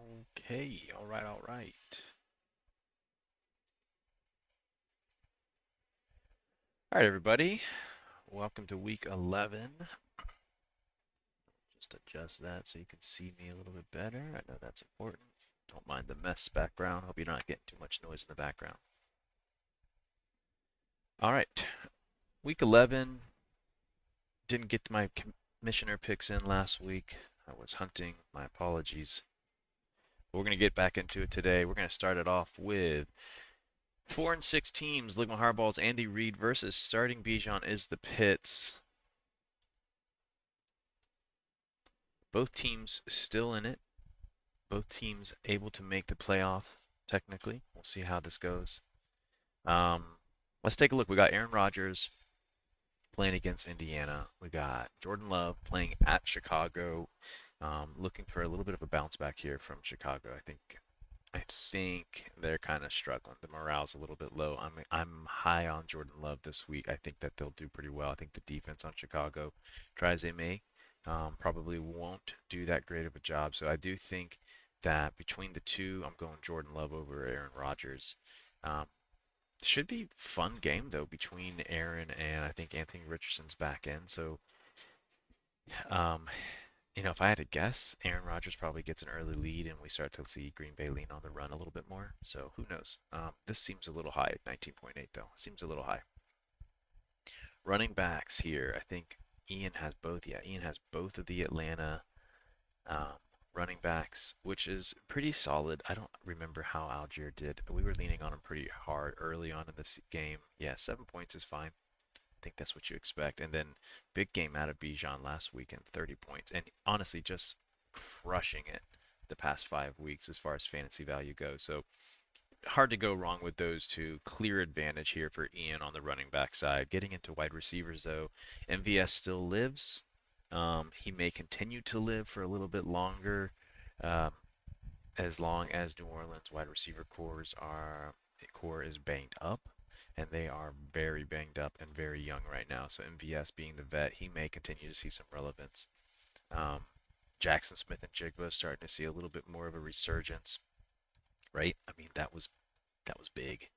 Okay, all right, all right. All right, everybody. Welcome to week 11. Just adjust that so you can see me a little bit better. I know that's important. Don't mind the mess background. Hope you're not getting too much noise in the background. All right, week 11. Didn't get my commissioner picks in last week. I was hunting. My apologies. We're going to get back into it today. We're going to start it off with 4 and 6 teams. Ligma Harball's Andy Reid versus starting Bijan is the Pits. Both teams still in it. Both teams able to make the playoff, technically. We'll see how this goes. Um, let's take a look. We got Aaron Rodgers playing against Indiana. We got Jordan Love playing at Chicago. Looking for a little bit of a bounce back here from Chicago. I think they're kind of struggling. The morale's a little bit low. I'm high on Jordan Love this week. I think that they'll do pretty well. I think the defense on Chicago, try as they may, probably won't do that great of a job. So I do think that between the two, I'm going Jordan Love over Aaron Rodgers. Um, should be fun game though between Aaron and I think Anthony Richardson's back end. So um, if I had to guess, Aaron Rodgers probably gets an early lead, and we start to see Green Bay lean on the run a little bit more. So who knows? This seems a little high at 19.8 though. Seems a little high. Running backs here, I think Ian has both. Yeah, Ian has both of the Atlanta um, running backs, which is pretty solid. I don't remember how Algier did. We were leaning on him pretty hard early on in this game. Yeah, 7 points is fine. I think that's what you expect. And then big game out of Bijan last weekend, 30 points. And honestly, just crushing it the past 5 weeks as far as fantasy value goes. So hard to go wrong with those two. Clear advantage here for Ian on the running back side. Getting into wide receivers though, MVS still lives. He may continue to live for a little bit longer, um, as long as New Orleans wide receiver core is banged up, and they are very banged up and very young right now. So MVS being the vet, he may continue to see some relevance. Um, Jackson Smith and Jigba starting to see a little bit more of a resurgence, right? I mean that was big.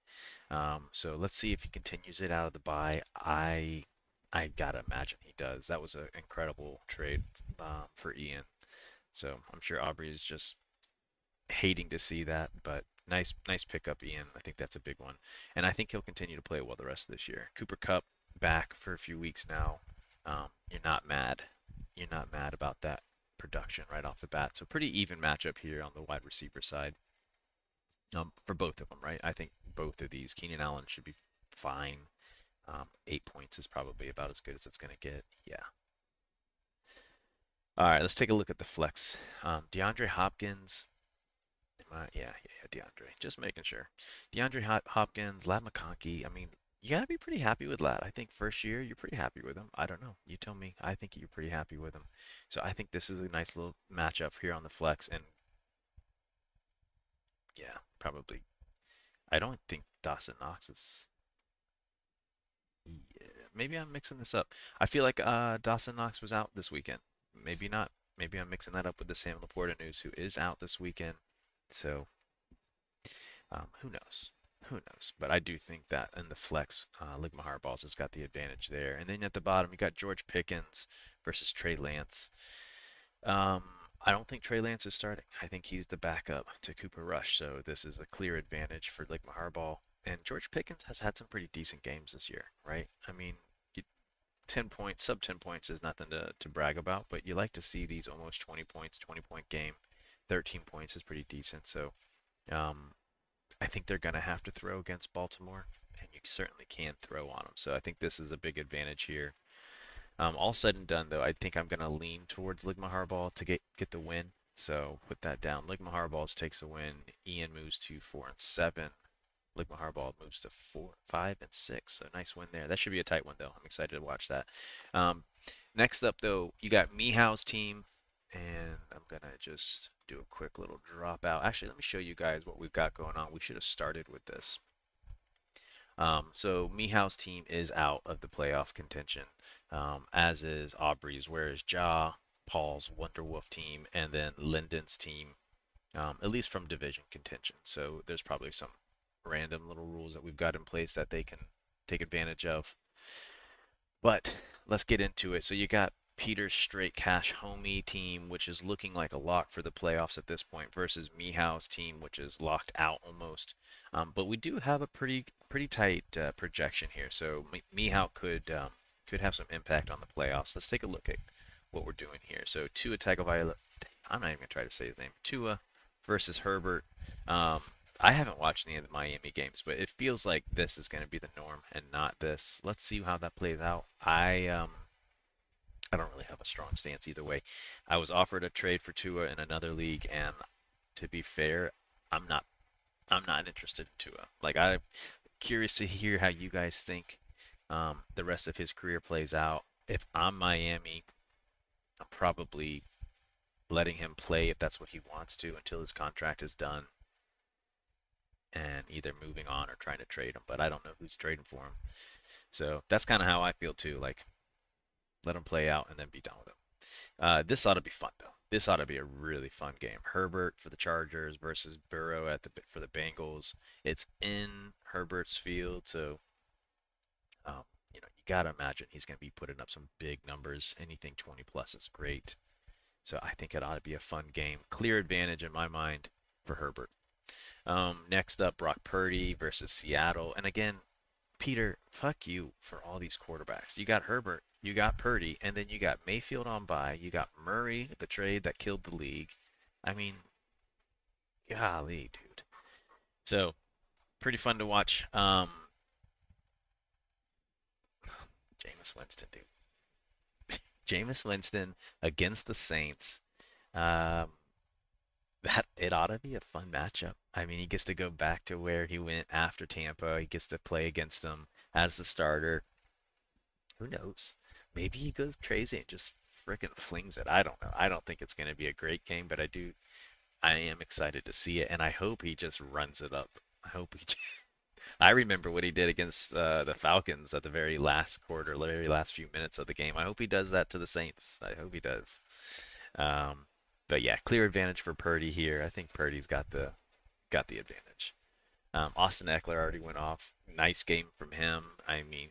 So let's see if he continues it out of the bye. I gotta imagine he does. That was an incredible trade for Ian. So I'm sure Aubrey is just hating to see that, but nice pickup, Ian. I think that's a big one, and I think he'll continue to play well the rest of this year. Cooper Kupp back for a few weeks now. You're not mad. You're not mad about that production right off the bat. So pretty even matchup here on the wide receiver side, for both of them, right? I think both of these, Keenan Allen should be fine. 8 points is probably about as good as it's going to get. Yeah. All right, let's take a look at the flex. DeAndre Hopkins. Yeah, DeAndre. Just making sure. DeAndre Hopkins, Lat McConkey. I mean, you gotta be pretty happy with Lat. I think first year you're pretty happy with him. I don't know. You tell me. I think you're pretty happy with him. So I think this is a nice little matchup here on the flex. And yeah, probably. I don't think Dawson Knox is. Yeah, maybe I'm mixing this up. I feel like Dawson Knox was out this weekend. Maybe not. Maybe I'm mixing that up with the Sam Laporta news, who is out this weekend. So who knows? Who knows? But I do think that in the flex, Ligma Hardballs has got the advantage there. And then at the bottom, you got George Pickens versus Trey Lance. Um, I don't think Trey Lance is starting. I think he's the backup to Cooper Rush. So this is a clear advantage for Ligma Hardball. And George Pickens has had some pretty decent games this year, right? I mean, 10 points, sub 10 points is nothing to brag about, but you like to see these almost 20 points, 20-point game. 13 points is pretty decent. So um, I think they're going to have to throw against Baltimore, and you certainly can throw on them. So I think this is a big advantage here. All said and done, though, I think I'm going to lean towards Ligma Harbaugh to get the win. So put that down. Ligma Harbaugh takes the win. Ian moves to 4 and 7. Ligma Harbaugh moves to 5 and 6. So nice win there. That should be a tight one, though. I'm excited to watch that. Um, Next up, though, you got Mihaw's team, and I'm gonna just do a quick little dropout. Actually, let me show you guys what we've got going on. We should have started with this. So Mihaw's team is out of the playoff contention, as is Aubrey's. Whereas Ja, Paul's Wonderwolf team, and then Lyndon's team. at least from division contention. So there's probably some random little rules that we've got in place that they can take advantage of. But let's get into it. So you got Peter's straight cash homie team, which is looking like a lock for the playoffs at this point, versus Mihaw's team, which is locked out almost. But we do have a pretty tight projection here, so Mihao could have some impact on the playoffs. Let's take a look at what we're doing here. So Tua Tagovailoa, I'm not even gonna try to say his name. Tua versus Herbert. Um, I haven't watched any of the Miami games, but it feels like this is going to be the norm and not this. Let's see how that plays out. I don't really have a strong stance either way. I was offered a trade for Tua in another league, and to be fair, I'm not I'm not interested in Tua. Like I'm curious to hear how you guys think the rest of his career plays out. If I'm Miami, I'm probably letting him play if that's what he wants to until his contract is done, and either moving on or trying to trade him. But I don't know who's trading for him. So that's kind of how I feel too. Like let him play out and then be done with him. This ought to be fun though. This ought to be a really fun game. Herbert for the Chargers versus Burrow for the Bengals. It's in Herbert's field, so um, you gotta imagine he's gonna be putting up some big numbers. Anything 20 plus is great. So I think it ought to be a fun game. Clear advantage in my mind for Herbert. Next up, Brock Purdy versus Seattle. And again, Peter, fuck you for all these quarterbacks. You got Herbert, you got Purdy, and then you got Mayfield on bye. You got Murray, the trade that killed the league. I mean, golly, dude. So pretty fun to watch. Jameis Winston, dude. Jameis Winston against the Saints. Um, that it ought to be a fun matchup. I mean, he gets to go back to where he went after Tampa. He gets to play against them as the starter. Who knows? Maybe he goes crazy and just freaking flings it. I don't know. I don't think it's going to be a great game, but I am excited to see it, and I hope he just runs it up. I hope he. I remember what he did against the Falcons at the very last quarter, the very last few minutes of the game. I hope he does that to the Saints. I hope he does. Um, but yeah, clear advantage for Purdy here. I think Purdy's got the advantage. Austin Eckler already went off. Nice game from him. I mean,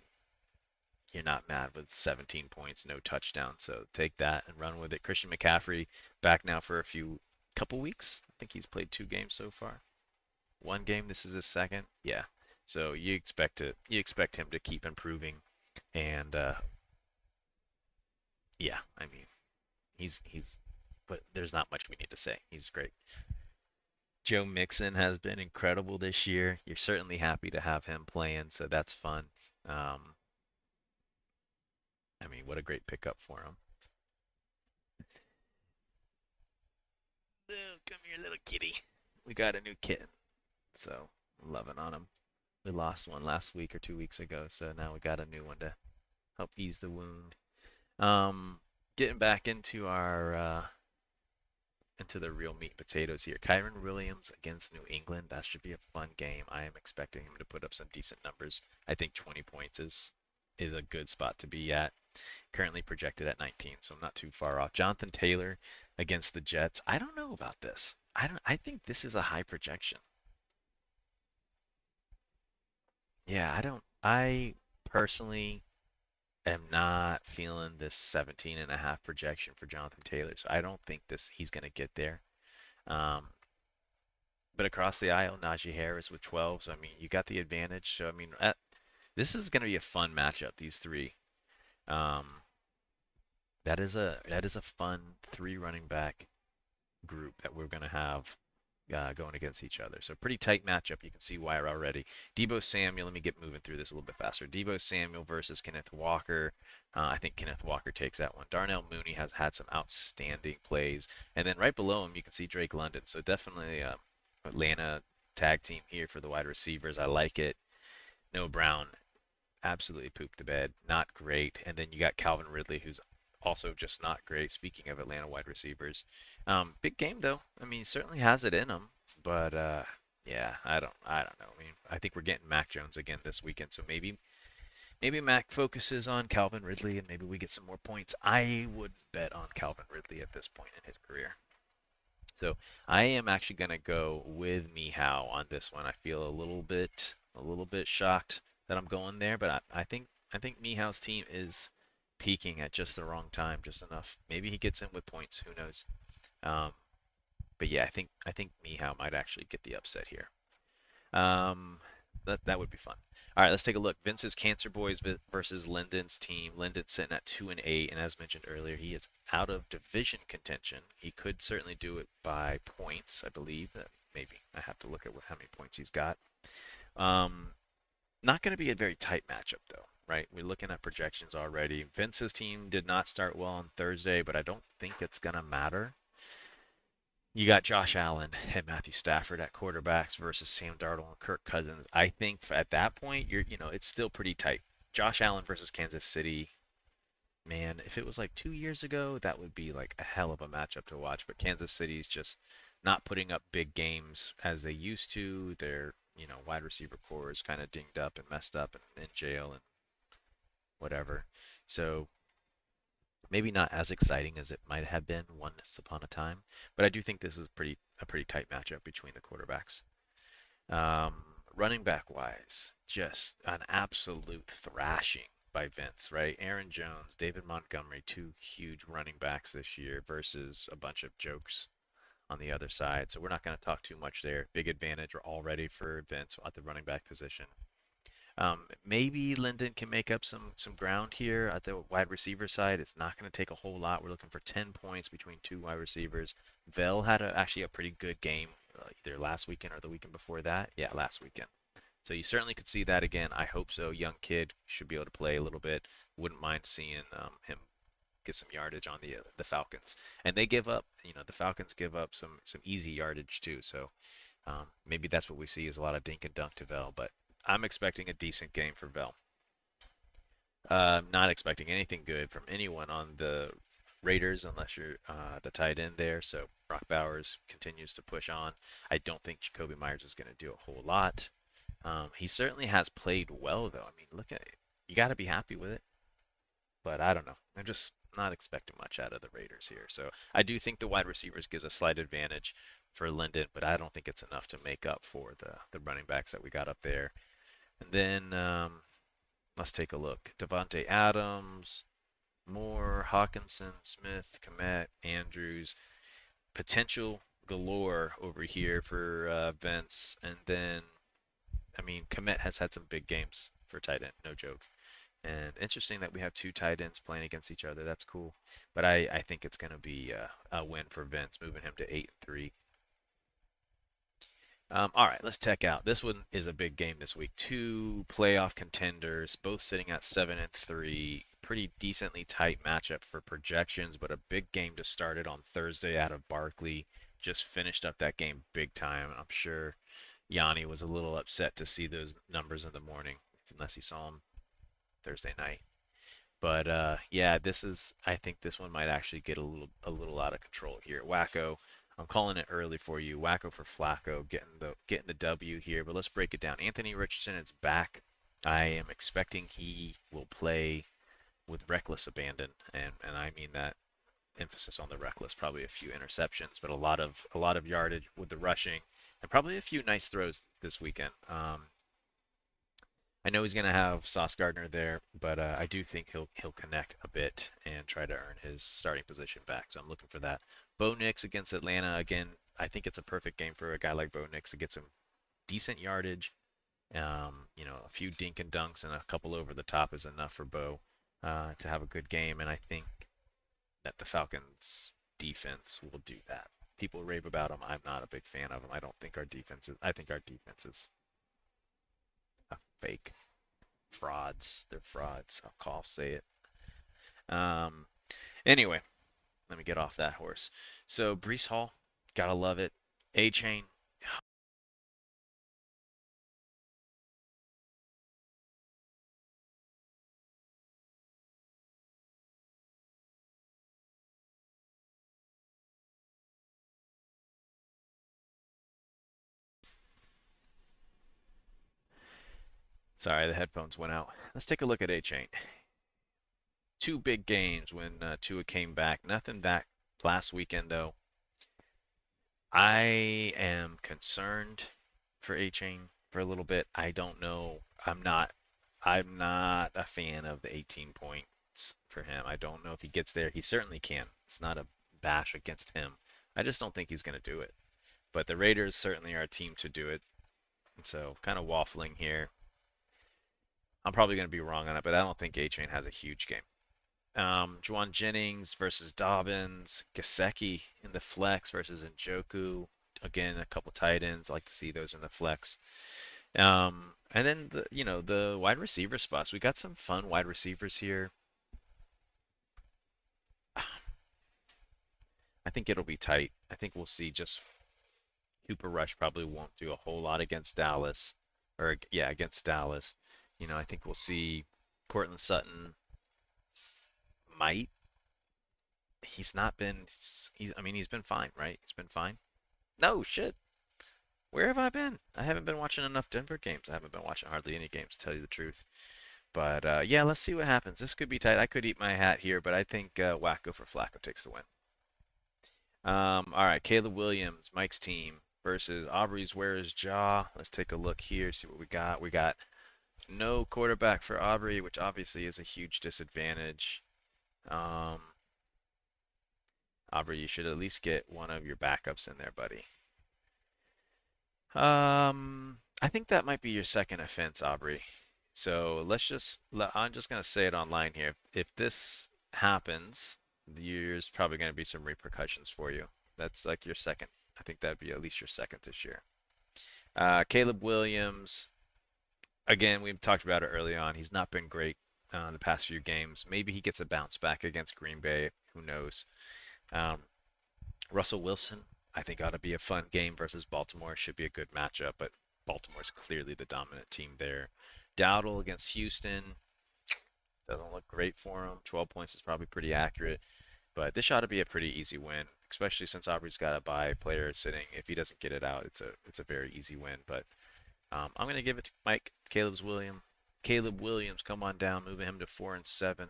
you're not mad with 17 points, no touchdown. So take that and run with it. Christian McCaffrey back now for a couple weeks. I think he's played 2 games so far. One game. This is his second. Yeah. So you expect him to keep improving, and yeah, I mean but there's not much we need to say. He's great. Joe Mixon has been incredible this year. You're certainly happy to have him playing, so that's fun. Um, I mean, what a great pickup for him. Oh, come here, little kitty. We got a new kitten, so I'm loving on him. We lost one last week or 2 weeks ago, so now we got a new one to help ease the wound. Um, Getting back into the real meat and potatoes here. Kyron Williams against New England. That should be a fun game. I am expecting him to put up some decent numbers. I think 20 points is a good spot to be at. Currently projected at 19, so I'm not too far off. Jonathan Taylor against the Jets. I don't know about this. I think this is a high projection. Yeah, I personally am not feeling this 17 and a half projection for Jonathan Taylor. So I don't think he's going to get there. Um, but across the aisle, Najee Harris with 12. So I mean, you got the advantage. So I mean, this is going to be a fun matchup. These three. Um, that is a fun three running back group that we're going to have going against each other. So pretty tight matchup. You can see why already. Debo Samuel, let me get moving through this a little bit faster. Debo Samuel versus Kenneth Walker. I think Kenneth Walker takes that one. Darnell Mooney has had some outstanding plays. And then right below him, you can see Drake London. So definitely Atlanta tag team here for the wide receivers. I like it. Noah Brown absolutely pooped the bed. Not great. And then you got Calvin Ridley, who's also just not great. Speaking of Atlanta wide receivers, big game though. I mean, certainly has it in him, but yeah, I don't know. I mean, I think we're getting Mac Jones again this weekend, so maybe Mac focuses on Calvin Ridley and maybe we get some more points. I would bet on Calvin Ridley at this point in his career. So I am actually going to go with Mihao on this one. I feel a little bit shocked that I'm going there, but I think Mihao's team is peaking at just the wrong time, just enough. Maybe he gets in with points, who knows? Um, but yeah, I think Mihao might actually get the upset here. Um, that would be fun. All right, let's take a look. Vince's Cancer Boys versus Lyndon's team. Lyndon's sitting at 2-8, and as mentioned earlier, he is out of division contention. He could certainly do it by points, I believe. Maybe I have to look at how many points he's got. Um, Not going to be a very tight matchup though, right? We're looking at projections already. Vince's team did not start well on Thursday, but I don't think it's going to matter. You got Josh Allen and Matthew Stafford at quarterbacks versus Sam Darnold and Kirk Cousins. I think at that point, it's still pretty tight. Josh Allen versus Kansas City, man, if it was like 2 years ago, that would be like a hell of a matchup to watch. But Kansas City's just not putting up big games as they used to. Their, wide receiver core is kind of dinged up and messed up and in jail and whatever. So maybe not as exciting as it might have been once upon a time, but I do think this is a pretty tight matchup between the quarterbacks. Um, Running back wise, just an absolute thrashing by Vince, right? Aaron Jones, David Montgomery, two huge running backs this year versus a bunch of jokes on the other side. So we're not going to talk too much there. Big advantage already for Vince at the running back position. Maybe Linden can make up some ground here at the wide receiver side. It's not going to take a whole lot. We're looking for 10 points between two wide receivers. Vell had actually a pretty good game either last weekend or the weekend before that. Yeah, last weekend. So you certainly could see that again. I hope so. Young kid should be able to play a little bit. Wouldn't mind seeing him get some yardage on the Falcons. And they give up, the Falcons give up some easy yardage too. So maybe that's what we see is a lot of dink and dunk to Vell, but I'm expecting a decent game for Vell. Not expecting anything good from anyone on the Raiders unless you're the tight end there. So Brock Bowers continues to push on. I don't think Jacoby Myers is going to do a whole lot. He certainly has played well though. I mean, look at it. You got to be happy with it. But I don't know. I'm just not expecting much out of the Raiders here. So I do think the wide receivers gives a slight advantage for Linden, but I don't think it's enough to make up for the running backs that we got up there. And then let's take a look. Devontae Adams, Moore, Hawkinson, Smith, Komet, Andrews, potential galore over here for Vince. And then, I mean, Komet has had some big games for tight end, no joke. And interesting that we have two tight ends playing against each other. That's cool. But I think it's going to be a win for Vince, moving him to 8-3. All right, let's check out. This one is a big game this week. Two playoff contenders, both sitting at 7-3. Pretty decently tight matchup for projections, but a big game to start it on Thursday out of Barkley. Just finished up that game big time. I'm sure Yanni was a little upset to see those numbers in the morning, unless he saw them Thursday night. But yeah, I think this one might actually get a little out of control here. Wacko, I'm calling it early for you. Wacko for Flacco, getting the W here. But let's break it down. Anthony Richardson is back. I am expecting he will play with reckless abandon, and I mean that emphasis on the reckless. Probably a few interceptions, but a lot of yardage with the rushing, and probably a few nice throws this weekend. I know he's going to have Sauce Gardner there, but I do think he'll connect a bit and try to earn his starting position back. So I'm looking for that. Bo Nix against Atlanta again. I think it's a perfect game for a guy like Bo Nix to get some decent yardage. A few dink and dunks and a couple over the top is enough for Bo to have a good game, and I think that the Falcons defense will do that. People rave about them. I'm not a big fan of them. I don't think our defense is. I think our defense is a fake. Frauds. They're frauds. I'll say it. Um, anyway, let me get off that horse. So Brees Hall, gotta love it. A Chain. Sorry, the headphones went out. Let's take a look at A Chain. Two big games when Tua came back. Nothing back last weekend though. I am concerned for A-Chain for a little bit. I don't know. I'm not a fan of the 18 points for him. I don't know if he gets there. He certainly can. It's not a bash against him. I just don't think he's going to do it. But the Raiders certainly are a team to do it. And so kind of waffling here. I'm probably going to be wrong on it, but I don't think A-Chain has a huge game. Juwan Jennings versus Dobbins, Gasecki in the flex versus Njoku. Again, a couple tight ends. I like to see those in the flex. And then the wide receiver spots. We got some fun wide receivers here. I think it'll be tight. I think we'll see just Cooper Rush probably won't do a whole lot against Dallas, or yeah, against Dallas. I think we'll see Cortland Sutton might. He's not been. I mean, he's been fine, right? He's been fine. No shit. Where have I been? I haven't been watching enough Denver games. I haven't been watching hardly any games, to tell you the truth. But yeah, let's see what happens. This could be tight. I could eat my hat here, but I think Wacko for Flacco takes the win. All right, Caleb Williams, Mike's team versus Aubrey's Where is Jaw? Let's take a look here, see what we got. We got no quarterback for Aubrey, which obviously is a huge disadvantage. Um, Aubrey, you should at least get one of your backups in there, buddy. I think that might be your second offense, Aubrey. So I'm just gonna say it online here. If this happens, there's probably gonna be some repercussions for you. That's like your second. I think that'd be at least your second this year. Caleb Williams, again, we've talked about it early on. He's not been great the past few games. Maybe he gets a bounce back against Green Bay. Who knows? Um, Russell Wilson, I think ought to be a fun game versus Baltimore. Should be a good matchup, but Baltimore's clearly the dominant team there. Dowdle against Houston doesn't look great for him. 12 points is probably pretty accurate, but this ought to be a pretty easy win, especially since Aubrey's got a bye player sitting. If he doesn't get it out, it's a very easy win. But I'm gonna give it to Mike Caleb Williams, come on down, moving him to 4-7.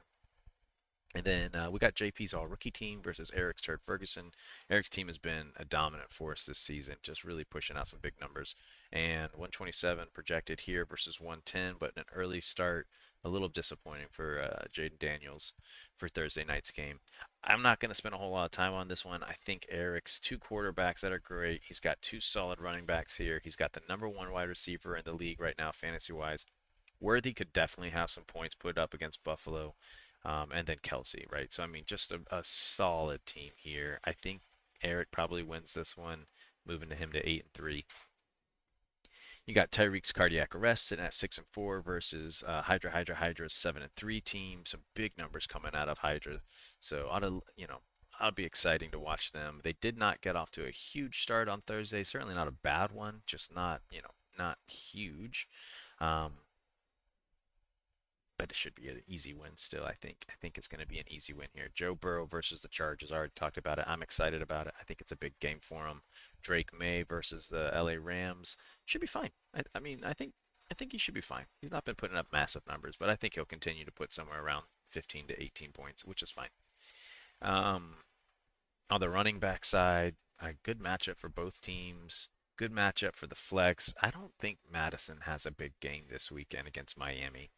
And then we got JP's all rookie team versus Eric's Turd Ferguson. Eric's team has been a dominant force this season, just really pushing out some big numbers. And 127 projected here versus 110, but an early start, a little disappointing for Jaden Daniels for Thursday night's game. I'm not going to spend a whole lot of time on this one. I think Eric's two quarterbacks that are great. He's got two solid running backs here. He's got the number one wide receiver in the league right now, fantasy wise. Worthy could definitely have some points put up against Buffalo, and then Kelsey, right? So I mean, just a solid team here. I think Eric probably wins this one, moving to him to 8-3. You got Tyreek's cardiac arrest sitting at 6-4 versus Hydra's 7-3 team. Some big numbers coming out of Hydra, so ought to be exciting to watch them. They did not get off to a huge start on Thursday. Certainly not a bad one, just not huge. Um, but it should be an easy win still. I think it's going to be an easy win here. Joe Burrow versus the Chargers. I already talked about it. I'm excited about it. I think it's a big game for him. Drake May versus the LA Rams should be fine. I mean, I think he should be fine. He's not been putting up massive numbers, but I think he'll continue to put somewhere around 15 to 18 points, which is fine. Um, on the running back side, a good matchup for both teams. Good matchup for the flex. I don't think Madison has a big game this weekend against Miami.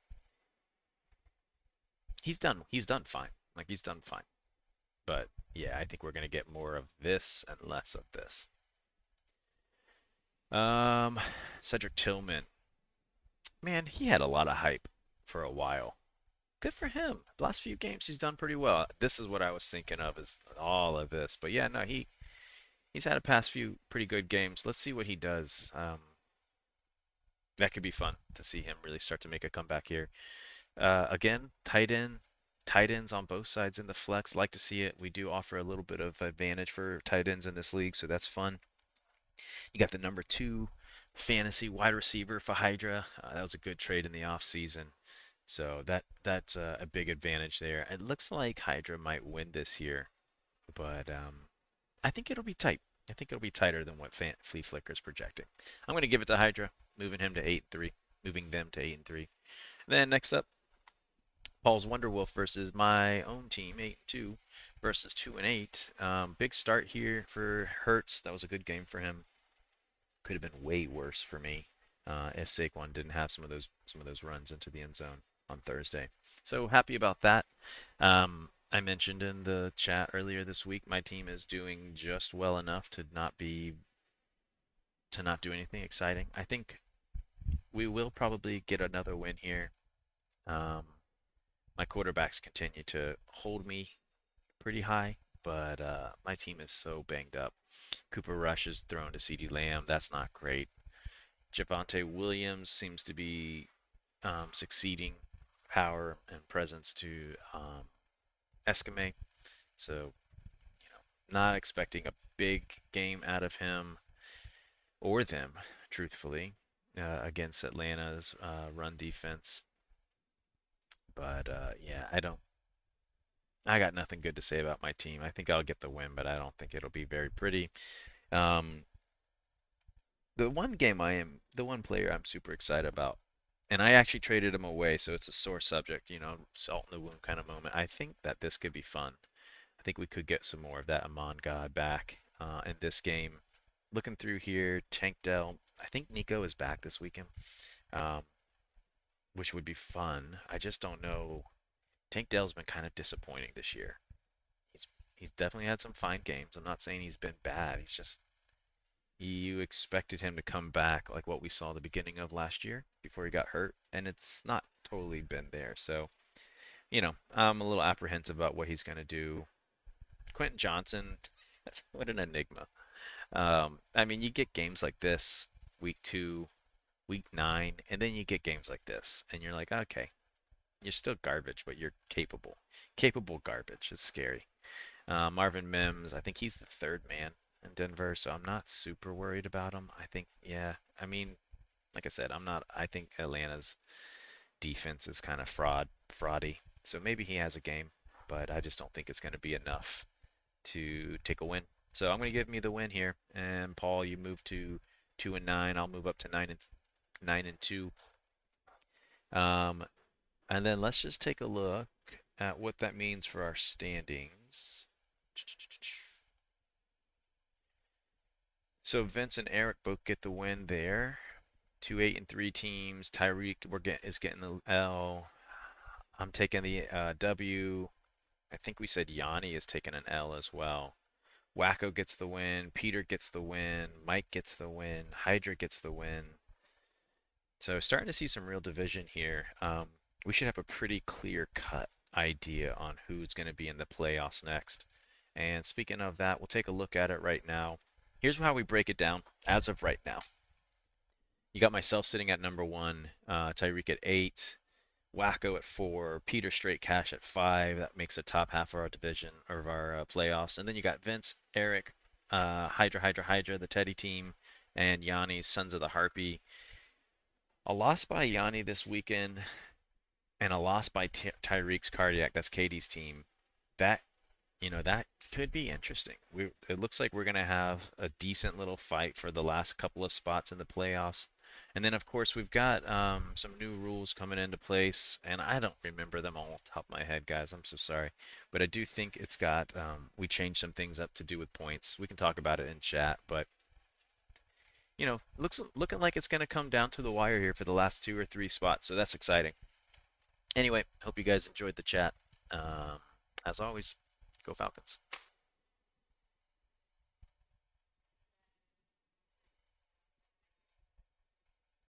He's done fine. Like he's done fine. But yeah, I think we're gonna get more of this and less of this. Um, Cedric Tillman, man, he had a lot of hype for a while. Good for him. The last few games he's done pretty well. This is what I was thinking of is all of this. But yeah, no, he's had a past few pretty good games. Let's see what he does. That could be fun to see him really start to make a comeback here. Again, tight ends on both sides in the flex. Like to see it. We do offer a little bit of advantage for tight ends in this league, so that's fun. You got the number two fantasy wide receiver for Hydra. That was a good trade in the offseason. So that's a big advantage there. It looks like Hydra might win this here, but I think it'll be tight. I think it'll be tighter than what Flea Flicker is projecting. I'm going to give it to Hydra, moving him to 8-3, moving them to 8-3. Then next up, Paul's Wonderwolf versus my own team, 8-2 versus 2-8. Big start here for Hertz. That was a good game for him. Could have been way worse for me if Saquon didn't have some of those runs into the end zone on Thursday. So happy about that. I mentioned in the chat earlier this week, my team is doing just well enough to not do anything exciting. I think we will probably get another win here. Um, my quarterbacks continue to hold me pretty high, but my team is so banged up. Cooper Rush is thrown to CeeDee Lamb. That's not great. Javonte Williams seems to be succeeding power and presence to Escamay. So, not expecting a big game out of him or them, truthfully, against Atlanta's run defense. But yeah, I got nothing good to say about my team. I think I'll get the win, but I don't think it'll be very pretty. Um, the one player I'm super excited about, and I actually traded him away, so it's a sore subject, salt in the wound kind of moment. I think that this could be fun. I think we could get some more of that Amon God back in this game. Looking through here, Tank Dell, I think Nico is back this weekend, um, which would be fun. I just don't know. Tank Dell's been kind of disappointing this year. He's he's definitely had some fine games. I'm not saying he's been bad. He's just you expected him to come back like what we saw the beginning of last year before he got hurt, and it's not totally been there. So, I'm a little apprehensive about what he's going to do. Quentin Johnson, what an enigma. I mean, you get games like this week 2, week 9, and then you get games like this, and you're like, okay, you're still garbage, but you're capable. Capable garbage. It's scary. Marvin Mims, I think he's the third man in Denver, so I'm not super worried about him. I think, yeah, I mean, like I said, I think Atlanta's defense is kind of fraudy. So maybe he has a game, but I just don't think it's going to be enough to take a win. So I'm going to give me the win here. And Paul, you move to 2-9. I'll move up to 9-2. Um, and then let's just take a look at what that means for our standings. So Vince and Eric both get the win there. 2-8-3 teams. Tyreek is getting the L. I'm taking the W. I think we said Yanni is taking an L as well. Wacko gets the win. Peter gets the win. Mike gets the win. Hydra gets the win. So starting to see some real division here. We should have a pretty clear-cut idea on who's going to be in the playoffs next. And speaking of that, we'll take a look at it right now. Here's how we break it down as of right now. You got myself sitting at number 1, Tyreek at 8, Wacko at 4, Peter Straight Cash at 5. That makes the top half of our division or of our playoffs. And then you got Vince, Eric, Hydra, the Teddy team, and Yanni's Sons of the Harpy. A loss by Yanni this weekend and a loss by Tyreek's Cardiac. That's Katie's team. That that could be interesting. It looks like we're going to have a decent little fight for the last couple of spots in the playoffs. And then, of course, we've got some new rules coming into place, and I don't remember them all off the top of my head, guys. I'm so sorry. But I do think it's got, we changed some things up to do with points. We can talk about it in chat, but, looking like it's going to come down to the wire here for the last 2 or 3 spots, so that's exciting. Anyway, hope you guys enjoyed the chat. As always, go Falcons.